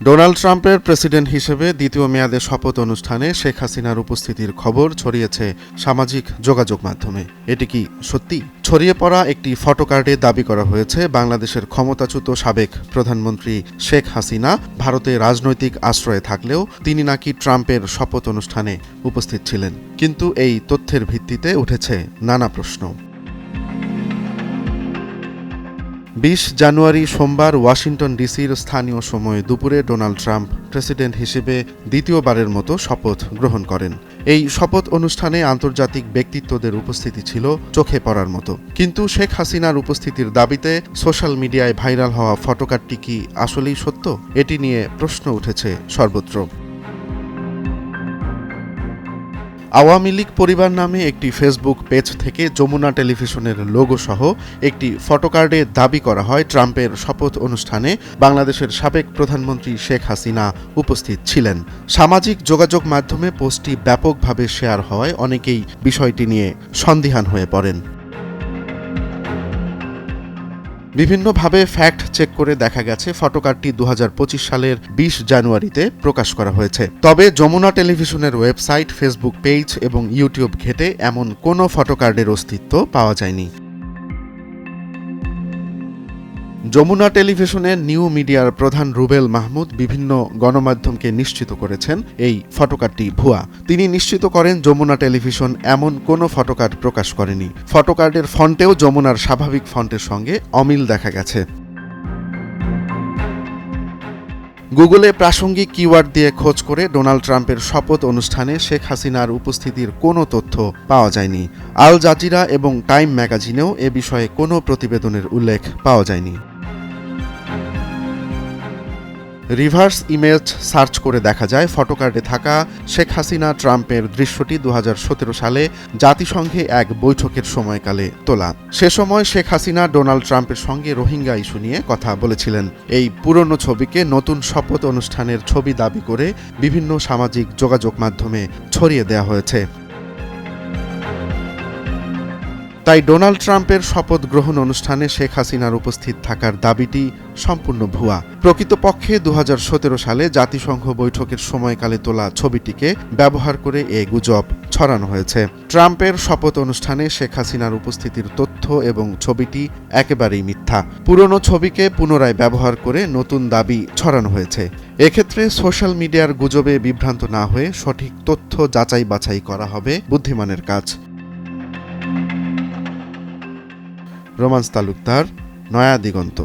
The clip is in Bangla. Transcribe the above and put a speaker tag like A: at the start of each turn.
A: ডোনাল্ড ট্রাম্পের প্রেসিডেন্ট হিসেবে দ্বিতীয় মেয়াদে শপথ অনুষ্ঠানে শেখ হাসিনার উপস্থিতির খবর ছড়িয়েছে সামাজিক যোগাযোগ মাধ্যমে। এটি কি সত্যি? ছড়িয়ে পড়া একটি ফটোকার্ডে দাবি করা হয়েছে বাংলাদেশের ক্ষমতাচ্যুত সাবেক প্রধানমন্ত্রী শেখ হাসিনা ভারতে রাজনৈতিক আশ্রয়ে থাকলেও তিনি নাকি ট্রাম্পের শপথ অনুষ্ঠানে উপস্থিত ছিলেন। কিন্তু এই তথ্যের ভিত্তিতে উঠেছে নানা প্রশ্ন। ২০ জানুয়ারি সোমবার ওয়াশিংটন ডিসির স্থানীয় সময় দুপুরে ডোনাল্ড ট্রাম্প প্রেসিডেন্ট হিসেবে দ্বিতীয়বারের মতো শপথ গ্রহণ করেন। এই শপথ অনুষ্ঠানে আন্তর্জাতিক ব্যক্তিত্বদের উপস্থিতি ছিল চোখে পড়ার মতো। কিন্তু শেখ হাসিনার উপস্থিতির দাবিতে সোশ্যাল মিডিয়ায় ভাইরাল হওয়া ফটোকার্ডটি কি আসলেই সত্য? এটি নিয়ে প্রশ্ন উঠেছে সর্বত্র। আওয়ামী লীগ পরিবার নামে একটি ফেসবুক পেজ থেকে যমুনা টেলিভিশনের লোগো সহ একটি ফটোকার্ডে দাবি করা হয় ট্রাম্পের শপথ অনুষ্ঠানে বাংলাদেশের সাবেক প্রধানমন্ত্রী শেখ হাসিনা উপস্থিত ছিলেন। সামাজিক যোগাযোগ মাধ্যমে পোস্টটি ব্যাপকভাবে শেয়ার হওয়ায় অনেকেই বিষয়টি নিয়ে সন্দিহান হয়ে পড়েন। বিভিন্নভাবে ফ্যাক্ট চেক করে দেখা গেছে ফটোকার্ডটি ২০২৫ সালের ২০ জানুয়ারিতে প্রকাশ করা হয়েছে। তবে যমুনা টেলিভিশনের ওয়েবসাইট, ফেসবুক পেজ এবং ইউটিউব ঘেঁটে এমন কোনো ফটোকার্ডের অস্তিত্ব পাওয়া যায়নি। যমুনা টেলিভিশনের নিউ মিডিয়ার প্রধান রুবেল মাহমুদ বিভিন্ন গণমাধ্যমকে নিশ্চিত করেছেন এই ফটোকার্ডটি ভুয়া। তিনি নিশ্চিত করেন যমুনা টেলিভিশন এমন কোনো ফটোকার্ড প্রকাশ করেনি। ফটোকার্ডের ফন্টেও যমুনার স্বাভাবিক ফন্টের সঙ্গে অমিল দেখা গেছে। গুগলে প্রাসঙ্গিক কিওয়ার্ড দিয়ে খোঁজ করে ডোনাল্ড ট্রাম্পের শপথ অনুষ্ঠানে শেখ হাসিনার উপস্থিতির কোনো তথ্য পাওয়া যায়নি। আল জাজিরা এবং টাইম ম্যাগাজিনেও এ বিষয়ে কোনো প্রতিবেদনের উল্লেখ পাওয়া যায়নি। রিভার্স ইমেজ সার্চ করে দেখা যায় ফটোকার্ডে থাকা শেখ হাসিনা ট্রাম্পের দৃশ্যটি ২০১৭ সালে জাতিসংঘে এক বৈঠকের সময়কালে তোলা। সে সময় শেখ হাসিনা ডোনাল্ড ট্রাম্পের সঙ্গে রোহিঙ্গা ইস্যু নিয়ে কথা বলেছিলেন। এই পুরনো ছবিকে নতুন শপথ অনুষ্ঠানের ছবি দাবি করে বিভিন্ন সামাজিক যোগাযোগ মাধ্যমে ছড়িয়ে দেওয়া হয়েছে। তাই ডোনাল্ড ট্রাম্পের শপথ গ্রহণ অনুষ্ঠানে শেখ হাসিনার উপস্থিত থাকার দাবিটি সম্পূর্ণ ভুয়া। প্রকৃতপক্ষে ২০১৭ সালে জাতিসংঘ বৈঠকের সময়কালে তোলা ছবিটিকে ব্যবহার করে এ গুজব ছড়ানো হয়েছে। ট্রাম্পের শপথ অনুষ্ঠানে শেখ হাসিনার উপস্থিতির তথ্য এবং ছবিটি একেবারেই মিথ্যা। পুরনো ছবিকে পুনরায় ব্যবহার করে নতুন দাবি ছড়ানো হয়েছে। এক্ষেত্রে সোশ্যাল মিডিয়ার গুজবে বিভ্রান্ত না হয়ে সঠিক তথ্য যাচাই বাছাই করা হবে বুদ্ধিমানের কাজ। রোমান্স তালুকদার, নয়া দিগন্ত।